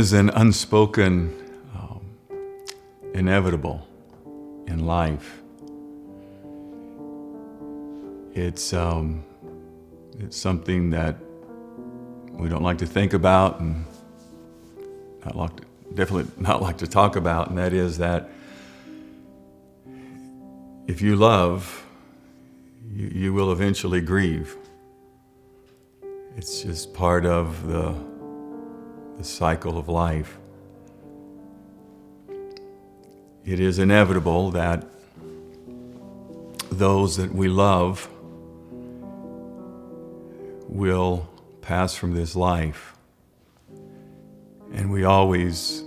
There's an unspoken inevitable in life. It's something that we don't like to think about and definitely not like to talk about, and that is that if you love, you will eventually grieve. It's just part of the cycle of life. It is inevitable that those that we love will pass from this life. And we always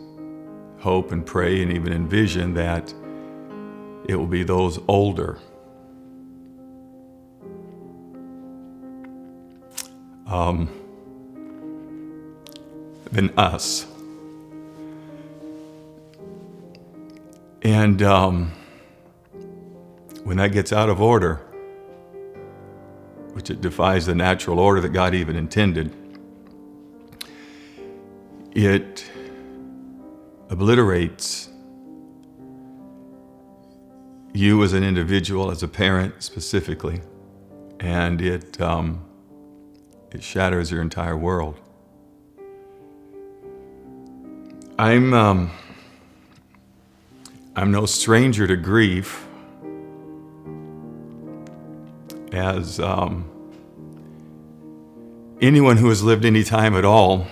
hope and pray and even envision that it will be those older. Than us. And when that gets out of order, which it defies the natural order that God even intended, it obliterates you as an individual, as a parent specifically, and it shatters your entire world. I'm no stranger to grief, as anyone who has lived any time at all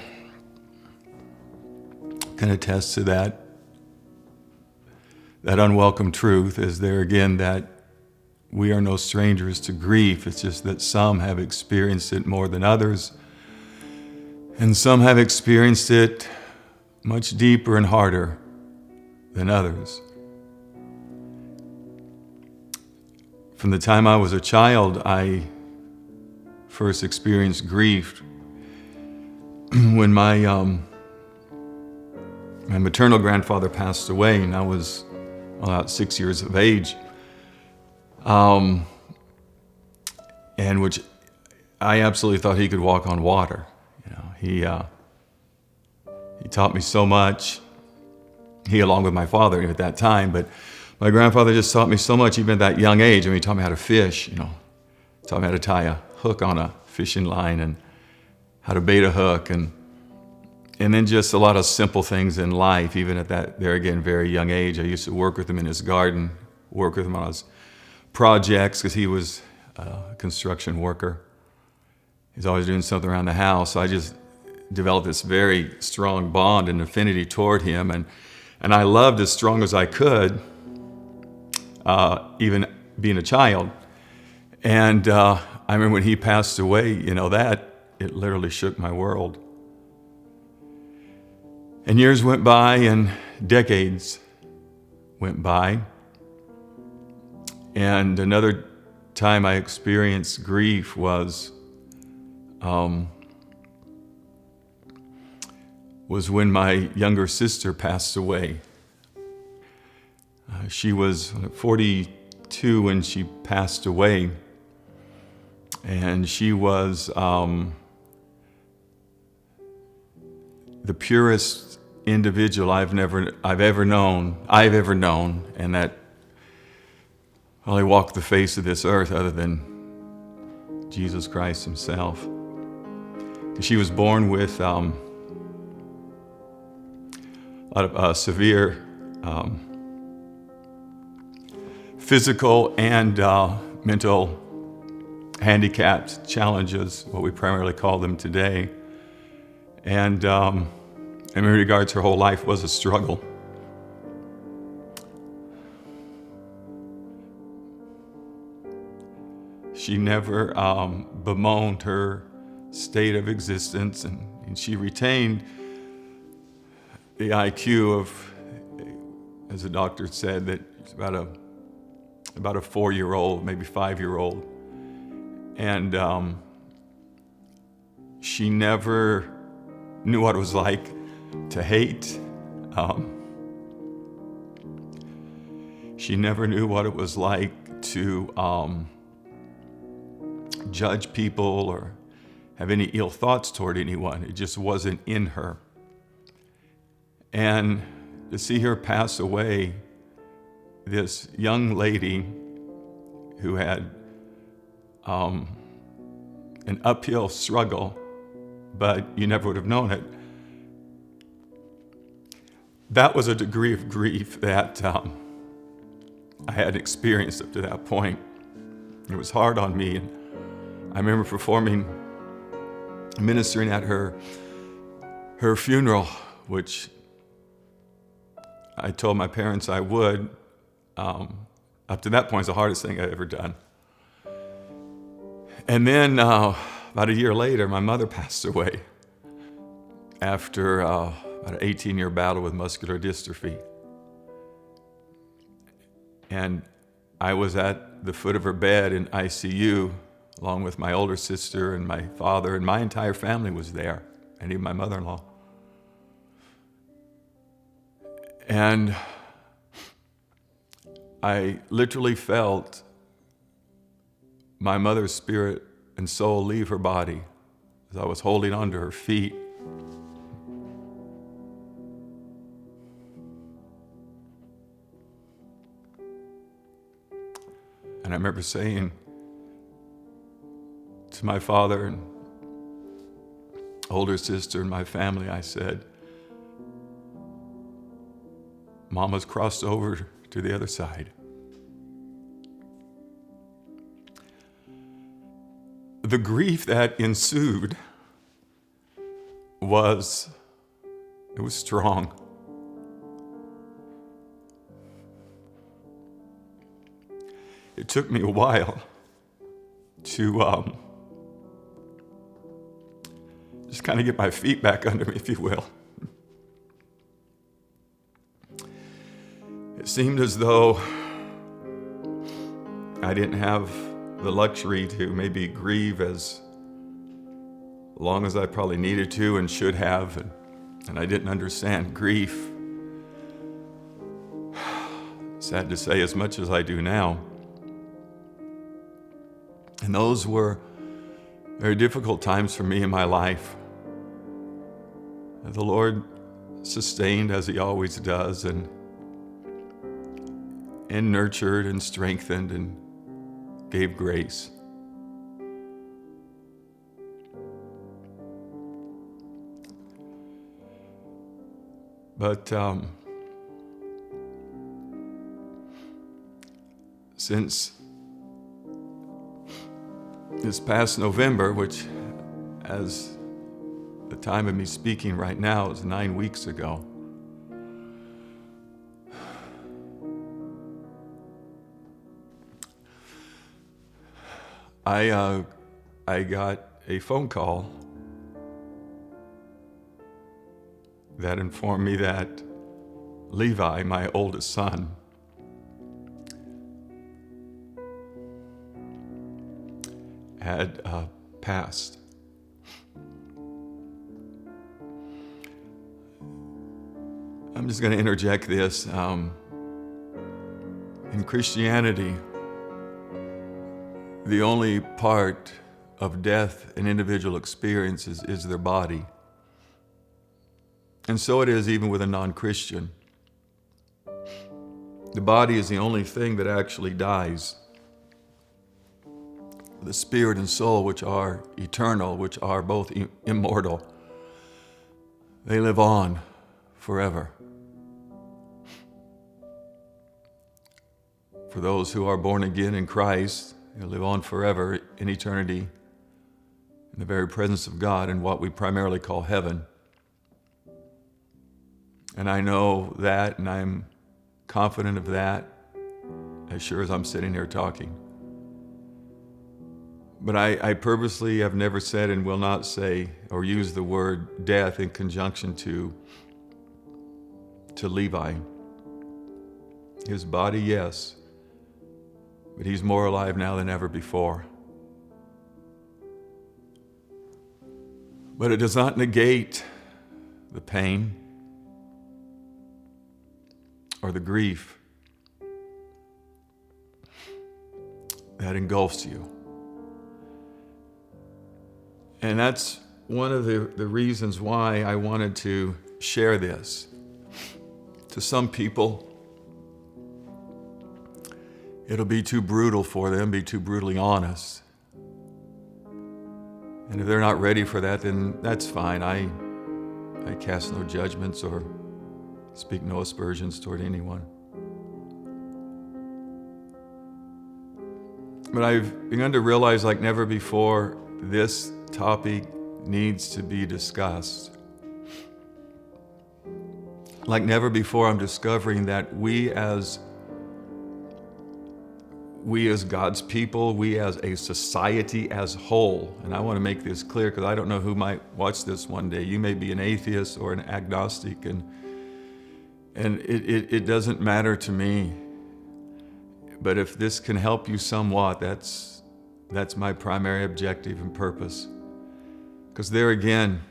can attest to that unwelcome truth. Is there again that we are no strangers to grief. It's just that some have experienced it more than others, and some have experienced it much deeper and harder than others. From the time I was a child, I first experienced grief when my maternal grandfather passed away, and I was about 6 years of age. And which I absolutely thought he could walk on water. You know, he taught me so much. He, along with my father at that time, but my grandfather just taught me so much, even at that young age. I mean, he taught me how to fish. Taught me how to tie a hook on a fishing line and how to bait a hook, and then just a lot of simple things in life. Even at that, there again, very young age, I used to work with him in his garden, work with him on his projects because he was a construction worker. He's always doing something around the house. So I just developed this very strong bond and affinity toward him, and I loved as strong as I could, even being a child. And I remember when he passed away, that it literally shook my world. And years went by and decades went by. And another time I experienced grief was when my younger sister passed away. She was 42 when she passed away, and she was the purest individual I've ever known, and that only walked the face of this earth other than Jesus Christ himself. She was born with a lot of severe physical and mental handicaps, challenges, what we primarily call them today. And in regards, her whole life was a struggle. She never bemoaned her state of existence, and she retained the IQ of, as the doctor said, that it's about a 4-year-old, maybe 5-year-old. And she never knew what it was like to hate. She never knew what it was like to judge people or have any ill thoughts toward anyone. It just wasn't in her. And to see her pass away, this young lady who had an uphill struggle, but you never would have known it. That was a degree of grief that I had experienced up to that point. It was hard on me. And I remember ministering at her funeral, which I told my parents I would. Up to that point, it's the hardest thing I'd ever done. And then about a year later, my mother passed away after about an 18-year battle with muscular dystrophy. And I was at the foot of her bed in ICU, along with my older sister and my father, and my entire family was there, and even my mother-in-law. And I literally felt my mother's spirit and soul leave her body as I was holding onto her feet. And I remember saying to my father and older sister and my family, I said, Mama's crossed over to the other side. The grief that ensued was strong. It took me a while to just kind of get my feet back under me, if you will. It seemed as though I didn't have the luxury to maybe grieve as long as I probably needed to and should have, and I didn't understand grief. Sad to say, as much as I do now. And those were very difficult times for me in my life. The Lord sustained, as He always does, and nurtured and strengthened and gave grace. But since this past November, which as the time of me speaking right now is 9 weeks ago, I got a phone call that informed me that Levi, my oldest son, had passed. I'm just going to interject this. In Christianity, the only part of death an individual experiences is their body. And so it is even with a non-Christian. The body is the only thing that actually dies. The spirit and soul, which are eternal, which are both immortal, they live on forever. For those who are born again in Christ, they live on forever in eternity in the very presence of God in what we primarily call heaven. And I know that, and I'm confident of that, as sure as I'm sitting here talking. But I purposely have never said and will not say or use the word death in conjunction to Levi. His body, yes, but he's more alive now than ever before. But it does not negate the pain or the grief that engulfs you. And that's one of the reasons why I wanted to share this. To some people, it'll be too brutal for them, be too brutally honest. And if they're not ready for that, then that's fine. I cast no judgments or speak no aspersions toward anyone. But I've begun to realize like never before, this topic needs to be discussed. Like never before, I'm discovering that we as God's people, we as a society as whole, and I want to make this clear because I don't know who might watch this one day. You may be an atheist or an agnostic, and it doesn't matter to me. But if this can help you somewhat, that's my primary objective and purpose. Because there again,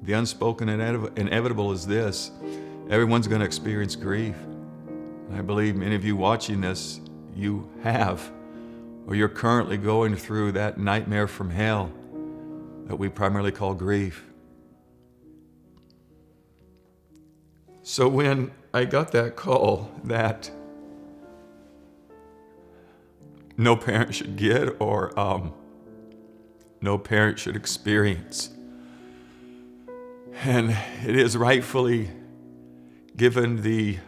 the unspoken and inevitable is this: everyone's going to experience grief. And I believe many of you watching this, you have, or you're currently going through that nightmare from hell that we primarily call grief. So when I got that call that no parent should get or no parent should experience, and it is rightfully given the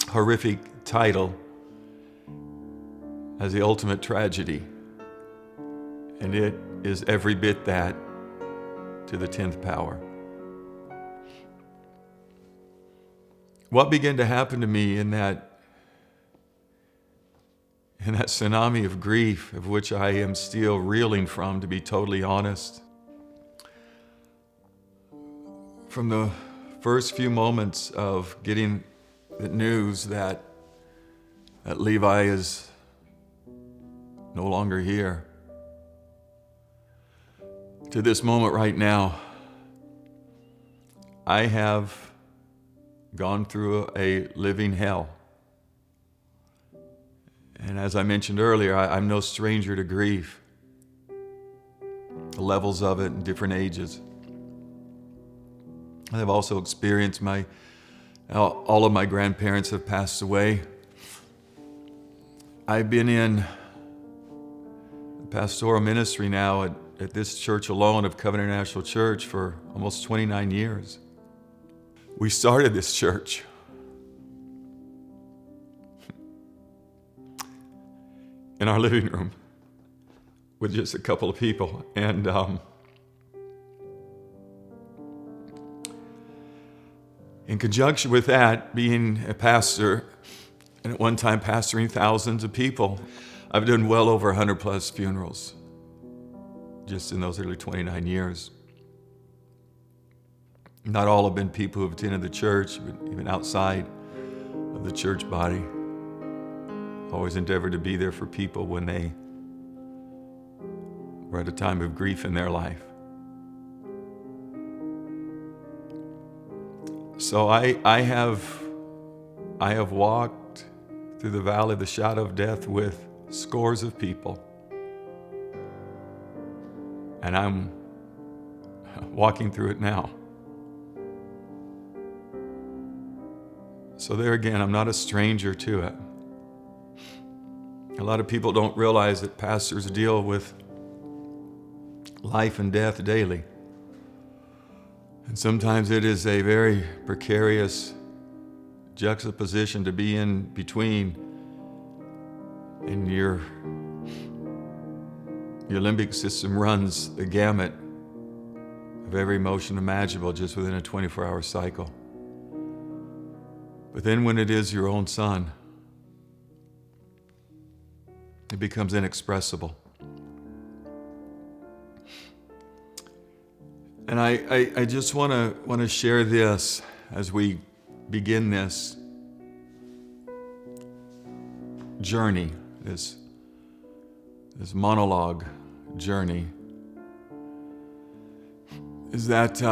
horrific title as the ultimate tragedy, and it is every bit that to the 10th power. What began to happen to me in that tsunami of grief, of which I am still reeling from, to be totally honest, from the first few moments of getting the news that Levi is no longer here, to this moment right now, I have gone through a living hell. And as I mentioned earlier, I'm no stranger to grief, the levels of it in different ages. I've also experienced all of my grandparents have passed away. I've been in pastoral ministry now at this church alone of Covenant International Church for almost 29 years. We started this church in our living room with just a couple of people. And in conjunction with that, being a pastor, and at one time pastoring thousands of people, I've done well over 100 plus funerals just in those early 29 years. Not all have been people who have attended the church, but even outside of the church body. Always endeavored to be there for people when they were at a time of grief in their life. So I have walked through the valley of the shadow of death with scores of people. And I'm walking through it now. So there again, I'm not a stranger to it. A lot of people don't realize that pastors deal with life and death daily. And sometimes it is a very precarious juxtaposition to be in between, and your limbic system runs the gamut of every emotion imaginable just within a 24-hour cycle. But then when it is your own son, it becomes inexpressible. And I just want to share this as we begin this journey, this monologue journey, is that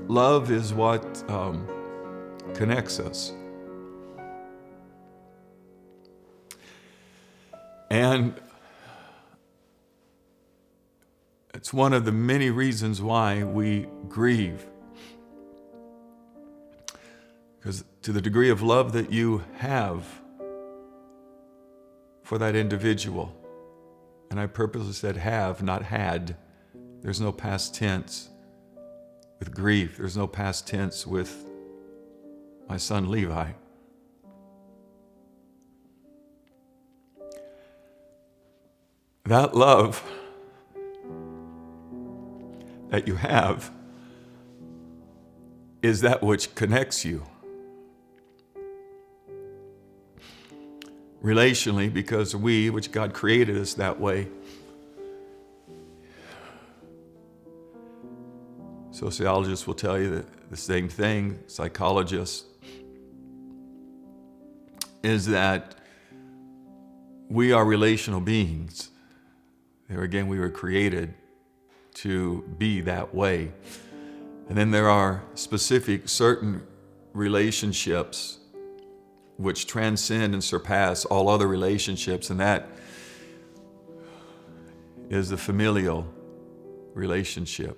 love is what connects us. And It's one of the many reasons why we grieve. Because to the degree of love that you have for that individual, and I purposely said have, not had. There's no past tense with grief. There's no past tense with my son Levi. That love that you have is that which connects you relationally, because we, which God created us that way. Sociologists will tell you that the same thing, psychologists, is that we are relational beings. There again, we were created to be that way. And then there are specific, certain relationships which transcend and surpass all other relationships, and that is the familial relationship.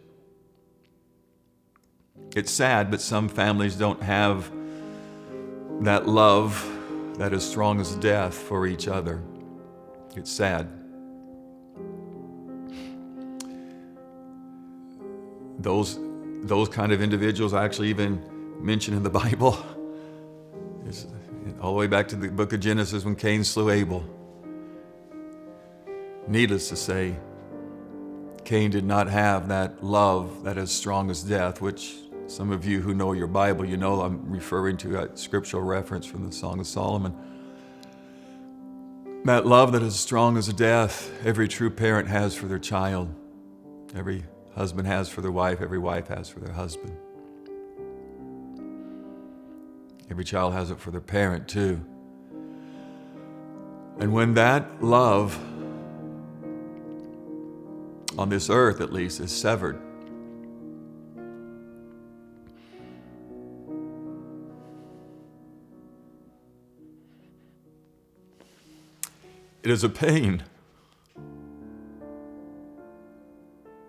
It's sad, but some families don't have that love that is strong as death for each other. It's sad. Those kind of individuals are actually even mentioned in the Bible. It's all the way back to the book of Genesis when Cain slew Abel. Needless to say, Cain did not have that love that is strong as death, which some of you who know your Bible, you know I'm referring to that scriptural reference from the Song of Solomon. That love that is strong as death, every true parent has for their child. Every husband has for their wife, every wife has for their husband. Every child has it for their parent too. And when that love, on this earth at least, is severed, it is a pain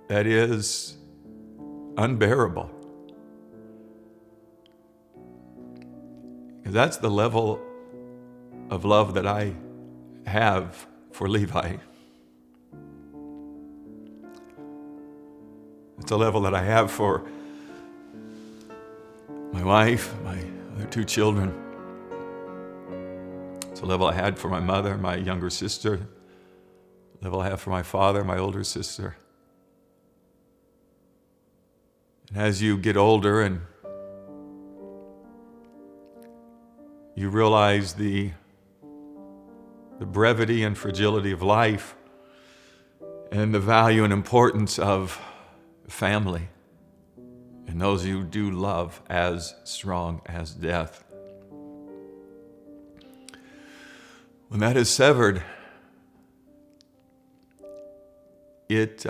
that is unbearable. Because that's the level of love that I have for Levi. It's a level that I have for my wife, my other two children. It's a level I had for my mother, my younger sister. The level I have for my father, my older sister. And as you get older and you realize the brevity and fragility of life and the value and importance of family and those you do love as strong as death. When that is severed, it's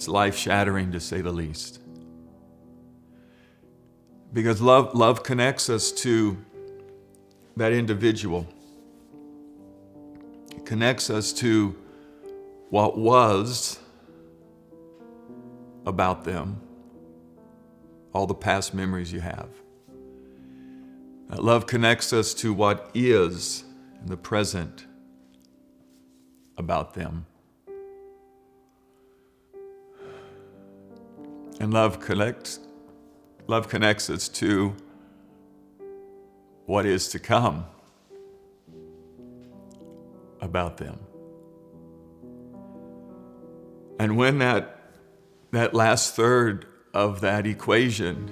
life-shattering, to say the least. Because love connects us to that individual. It connects us to what was about them, all the past memories you have. That love connects us to what is in the present about them. And love connects us to what is to come about them. And when that last third of that equation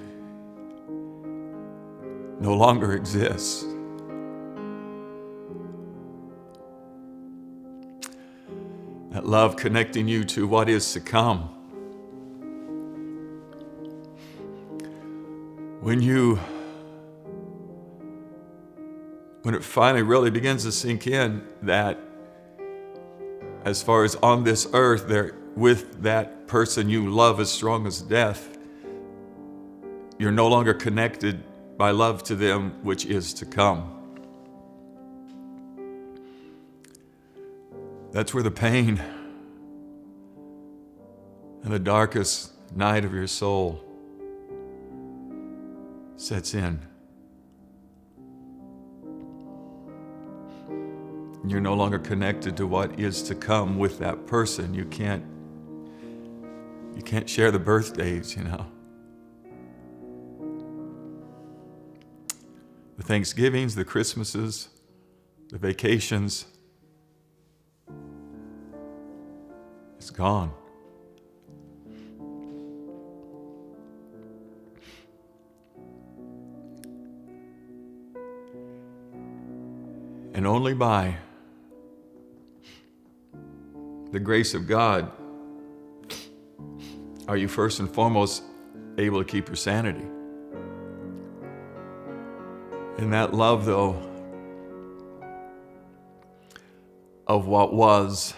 no longer exists, that love connecting you to what is to come, when it finally really begins to sink in that as far as on this earth, there with that person you love as strong as death, you're no longer connected by love to them which is to come. That's where the pain and the darkest night of your soul sets in. You're no longer connected to what is to come with that person. You can't share the birthdays, you know. The Thanksgivings, the Christmases, the vacations. It's gone. And only by the grace of God are you first and foremost able to keep your sanity. And that love, though, of what was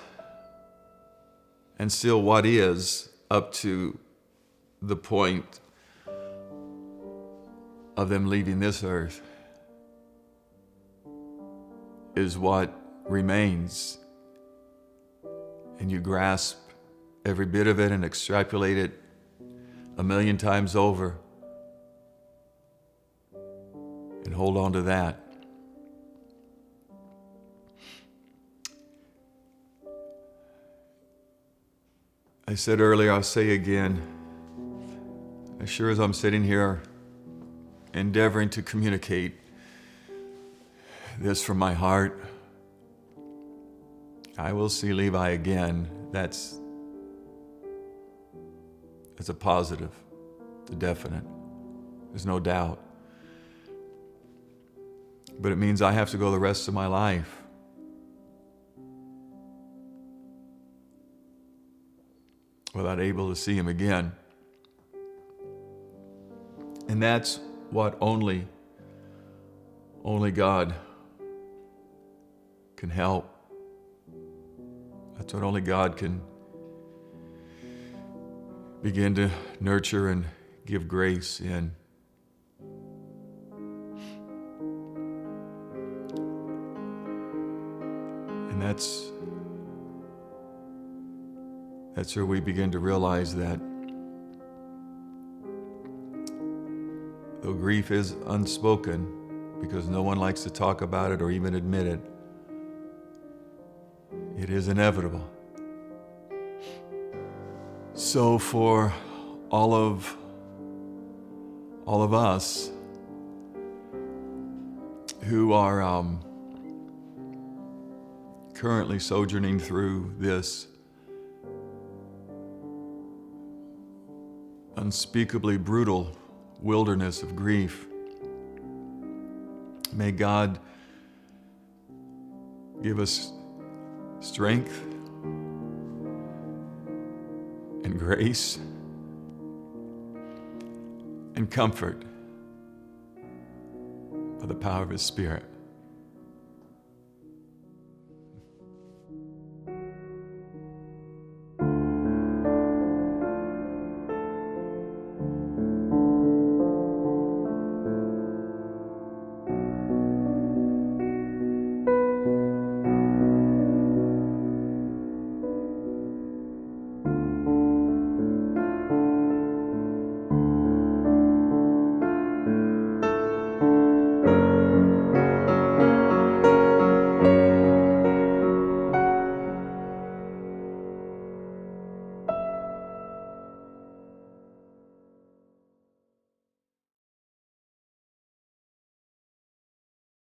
and still what is up to the point of them leaving this earth is what remains. And you grasp every bit of it and extrapolate it 1,000,000 times over and hold on to that. I said earlier, I'll say again, as sure as I'm sitting here endeavoring to communicate this from my heart, I will see Levi again. That's a positive, it's a definite. There's no doubt. But it means I have to go the rest of my life without able to see him again. And that's what only God can help. That's what only God can begin to nurture and give grace in. And that's where we begin to realize that though grief is unspoken, because no one likes to talk about it or even admit it, it is inevitable. So for all of us who are currently sojourning through this unspeakably brutal wilderness of grief, may God give us strength and grace and comfort by the power of His Spirit.